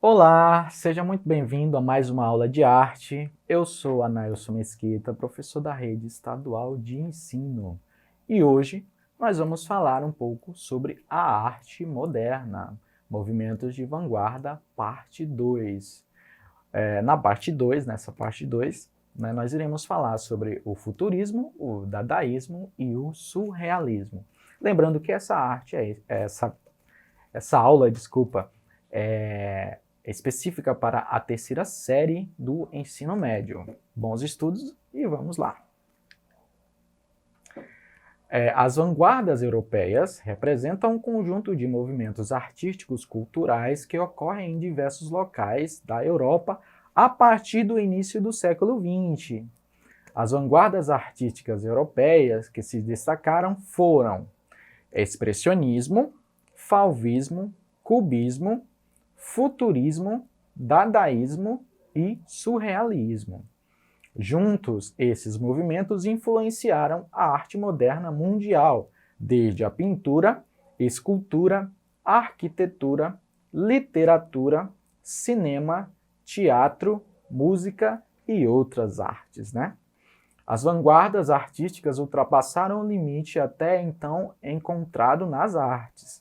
Olá, seja muito bem-vindo a mais uma aula de arte. Eu sou Anailson Mesquita, professor da Rede Estadual de Ensino. E hoje nós vamos falar um pouco sobre a arte moderna, movimentos de vanguarda, parte 2. Nessa parte 2, né, nós iremos falar sobre o futurismo, o dadaísmo e o surrealismo. Lembrando que essa aula, é específica para a terceira série do ensino médio. Bons estudos e vamos lá. As vanguardas europeias representam um conjunto de movimentos artísticos culturais que ocorrem em diversos locais da Europa a partir do início do século XX. As vanguardas artísticas europeias que se destacaram foram expressionismo, fauvismo, cubismo, futurismo, dadaísmo e surrealismo. Juntos, esses movimentos influenciaram a arte moderna mundial, desde a pintura, escultura, arquitetura, literatura, cinema, teatro, música e outras artes, né? As vanguardas artísticas ultrapassaram o limite até então encontrado nas artes,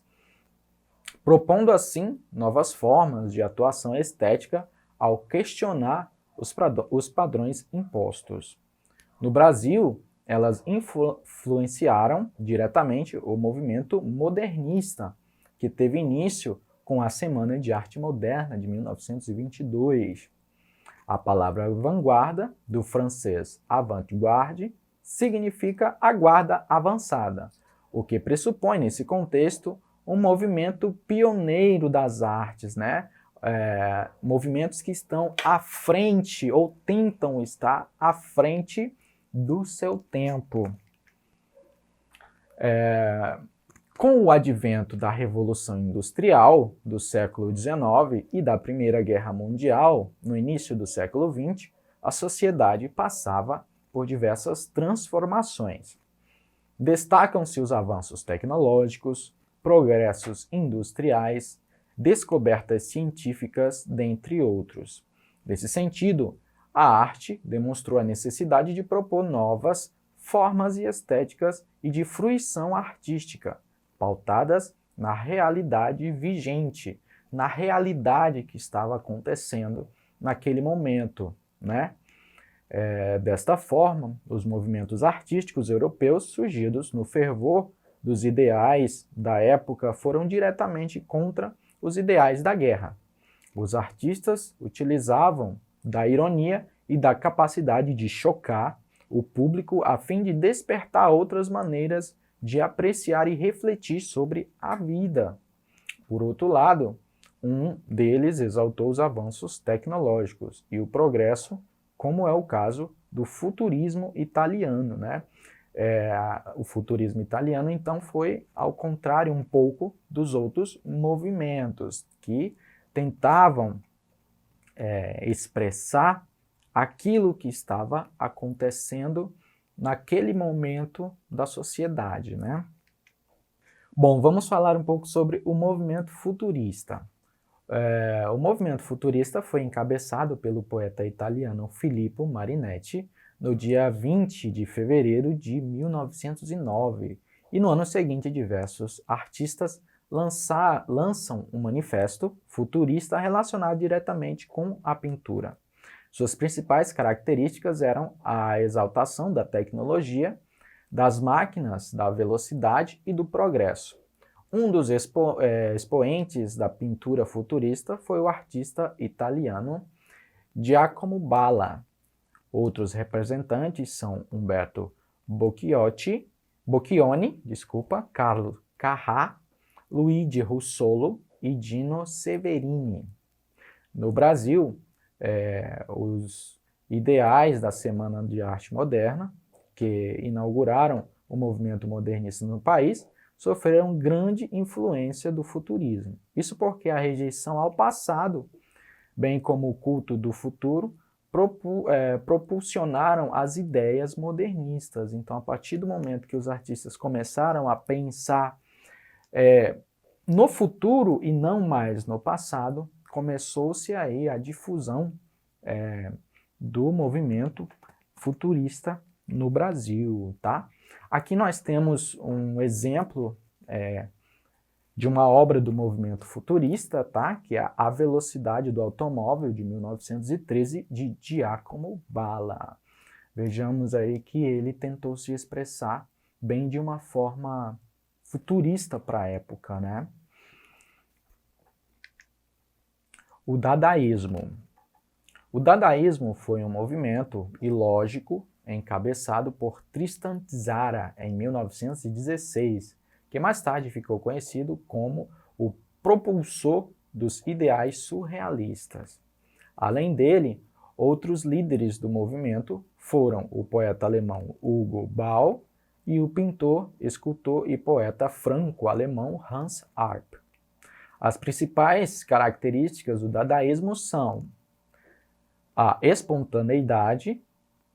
propondo assim novas formas de atuação estética ao questionar os padrões impostos. No Brasil, elas influenciaram diretamente o movimento modernista, que teve início com a Semana de Arte Moderna de 1922. A palavra vanguarda, do francês avant-garde, significa a guarda avançada, o que pressupõe, nesse contexto, um movimento pioneiro das artes, né? Movimentos que estão à frente ou tentam estar à frente do seu tempo. Com o advento da Revolução Industrial do século XIX e da Primeira Guerra Mundial, no início do século XX, a sociedade passava por diversas transformações. Destacam-se os avanços tecnológicos, progressos industriais, descobertas científicas, dentre outros. Nesse sentido, a arte demonstrou a necessidade de propor novas formas e estéticas e de fruição artística, pautadas na realidade vigente, na realidade que estava acontecendo naquele momento, né? Desta forma, os movimentos artísticos europeus surgidos no fervor dos ideais da época foram diretamente contra os ideais da guerra. Os artistas utilizavam da ironia e da capacidade de chocar o público a fim de despertar outras maneiras de apreciar e refletir sobre a vida. Por outro lado, um deles exaltou os avanços tecnológicos e o progresso, como é o caso do futurismo italiano, né? O futurismo italiano, então, foi ao contrário um pouco dos outros movimentos que tentavam expressar aquilo que estava acontecendo naquele momento da sociedade, né? Bom, vamos falar um pouco sobre o movimento futurista. O movimento futurista foi encabeçado pelo poeta italiano Filippo Marinetti no dia 20 de fevereiro de 1909, e no ano seguinte diversos artistas lançam um manifesto futurista relacionado diretamente com a pintura. Suas principais características eram a exaltação da tecnologia, das máquinas, da velocidade e do progresso. Um dos expoentes da pintura futurista foi o artista italiano Giacomo Balla. Outros representantes são Umberto Boccioni, Carlo Carrà, Luigi Russolo e Dino Severini. No Brasil, os ideais da Semana de Arte Moderna, que inauguraram o movimento modernista no país, sofreram grande influência do futurismo. Isso porque a rejeição ao passado, bem como o culto do futuro, propulsionaram as ideias modernistas. Então, a partir do momento que os artistas começaram a pensar no futuro e não mais no passado, começou-se aí a difusão do movimento futurista no Brasil, tá? Aqui nós temos um exemplo de uma obra do movimento futurista, tá? Que é A Velocidade do Automóvel, de 1913, de Giacomo Balla. Vejamos aí que ele tentou se expressar bem de uma forma futurista para a época, né? O dadaísmo. O dadaísmo foi um movimento ilógico encabeçado por Tristan Tzara em 1916, que mais tarde ficou conhecido como o propulsor dos ideais surrealistas. Além dele, outros líderes do movimento foram o poeta alemão Hugo Ball e o pintor, escultor e poeta franco-alemão Hans Arp. As principais características do dadaísmo são a espontaneidade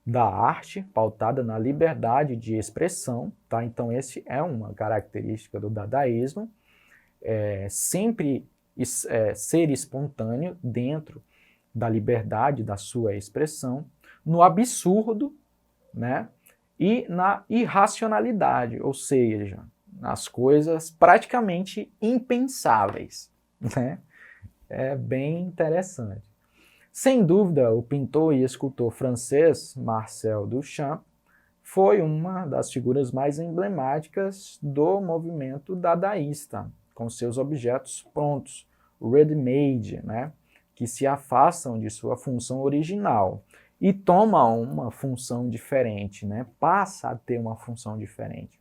da arte, pautada na liberdade de expressão, tá? Então, esse é uma característica do dadaísmo, sempre ser espontâneo dentro da liberdade da sua expressão, no absurdo, né? E na irracionalidade, ou seja, nas coisas praticamente impensáveis, né? É bem interessante. Sem dúvida, o pintor e escultor francês Marcel Duchamp foi uma das figuras mais emblemáticas do movimento dadaísta, com seus objetos prontos, ready-made, né, que se afastam de sua função original e tomam uma função diferente, né, passa a ter uma função diferente.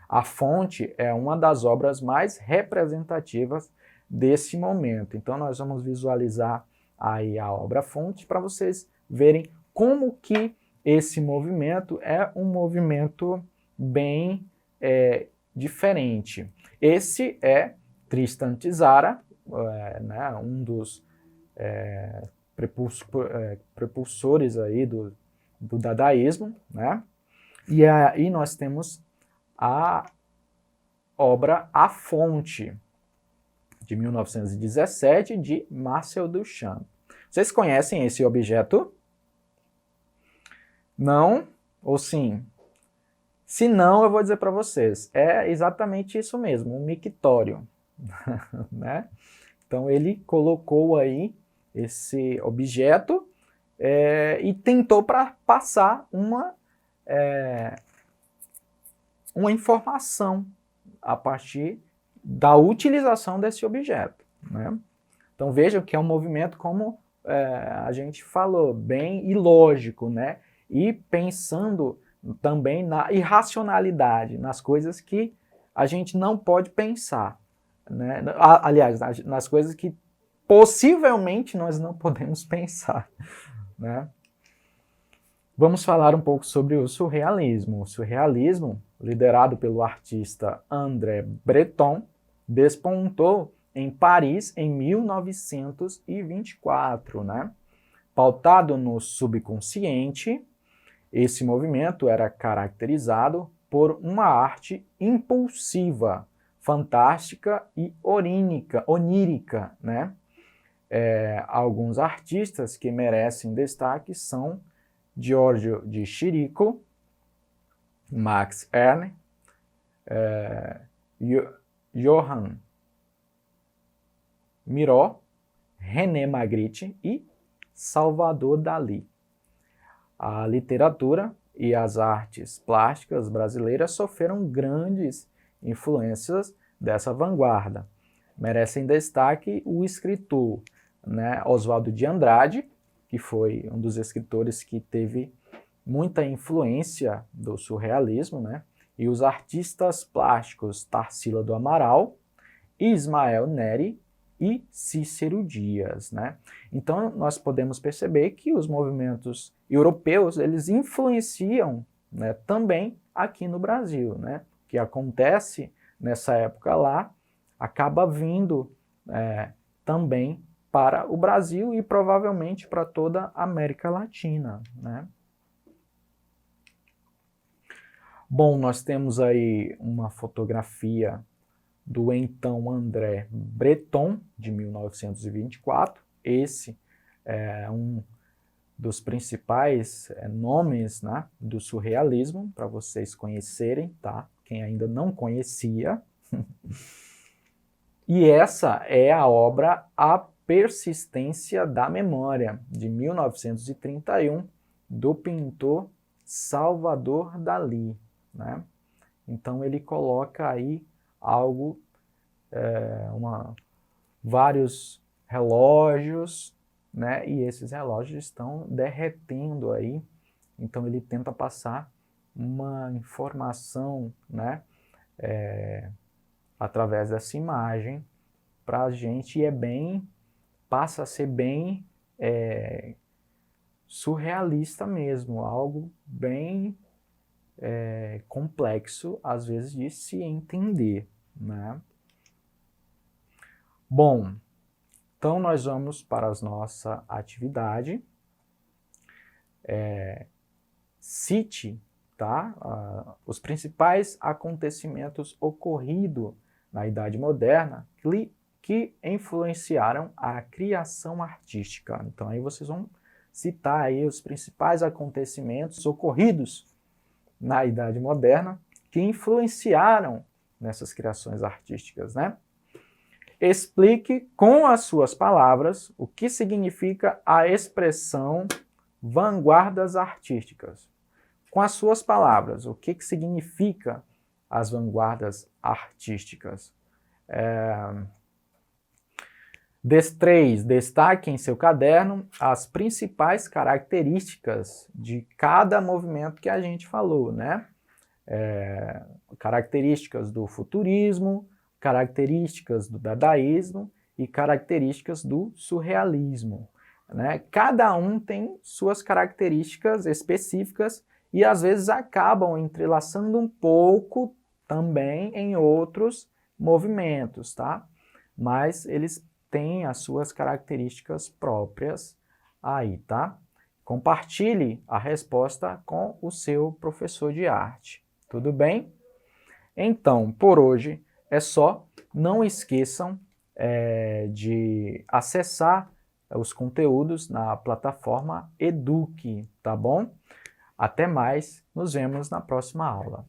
A Fonte é uma das obras mais representativas desse momento. Então, nós vamos visualizar aí a obra Fonte para vocês verem como que esse movimento é um movimento bem diferente. Esse é Tristan Tzara, né, um dos prepulsores aí do dadaísmo, né? E aí nós temos a obra A Fonte, de 1917, de Marcel Duchamp. Vocês conhecem esse objeto? Não? Ou sim? Se não, eu vou dizer para vocês. É exatamente isso mesmo, um mictório. Né? Então, ele colocou aí esse objeto e tentou passar uma informação a partir da utilização desse objeto, né? Então vejam que é um movimento, como a gente falou, bem ilógico, né? E pensando também na irracionalidade, nas coisas que a gente não pode pensar, né? Aliás, nas coisas que possivelmente nós não podemos pensar, né? Vamos falar um pouco sobre o surrealismo. O surrealismo, liderado pelo artista André Breton, despontou em Paris em 1924, né? Pautado no subconsciente, esse movimento era caracterizado por uma arte impulsiva, fantástica e onírica, né? Alguns artistas que merecem destaque são Giorgio de Chirico, Max Ernst, Johann Miró, René Magritte e Salvador Dalí. A literatura e as artes plásticas brasileiras sofreram grandes influências dessa vanguarda. Merecem destaque o escritor, né, Oswaldo de Andrade, que foi um dos escritores que teve muita influência do surrealismo, né? E os artistas plásticos Tarsila do Amaral, Ismael Neri e Cícero Dias, né? Então nós podemos perceber que os movimentos europeus, eles influenciam, né, também aqui no Brasil, né? O que acontece nessa época lá acaba vindo também para o Brasil e provavelmente para toda a América Latina, né? Bom, nós temos aí uma fotografia do então André Breton, de 1924. Esse é um dos principais nomes, né, do surrealismo, para vocês conhecerem, tá? Quem ainda não conhecia. E essa é a obra A Persistência da Memória, de 1931, do pintor Salvador Dalí, né? Então ele coloca aí algo, vários relógios, né? E esses relógios estão derretendo aí. Então ele tenta passar uma informação, né? Através dessa imagem para a gente, e passa a ser bem surrealista mesmo, algo bem complexo, às vezes, de se entender, né? Bom, então nós vamos para a nossa atividade. Cite, tá, os principais acontecimentos ocorridos na Idade Moderna que influenciaram a criação artística. Então aí vocês vão citar aí os principais acontecimentos ocorridos na Idade Moderna que influenciaram nessas criações artísticas, né? Explique com as suas palavras o que significa a expressão vanguardas artísticas. Com as suas palavras, o que significa as vanguardas artísticas? 3. Destaque em seu caderno as principais características de cada movimento que a gente falou, né? Características do futurismo, características do dadaísmo e características do surrealismo, né? Cada um tem suas características específicas e às vezes acabam entrelaçando um pouco também em outros movimentos, tá? Mas eles têm as suas características próprias aí, tá? Compartilhe a resposta com o seu professor de arte, tudo bem? Então, por hoje é só. Não esqueçam de acessar os conteúdos na plataforma Eduque, tá bom? Até mais, nos vemos na próxima aula.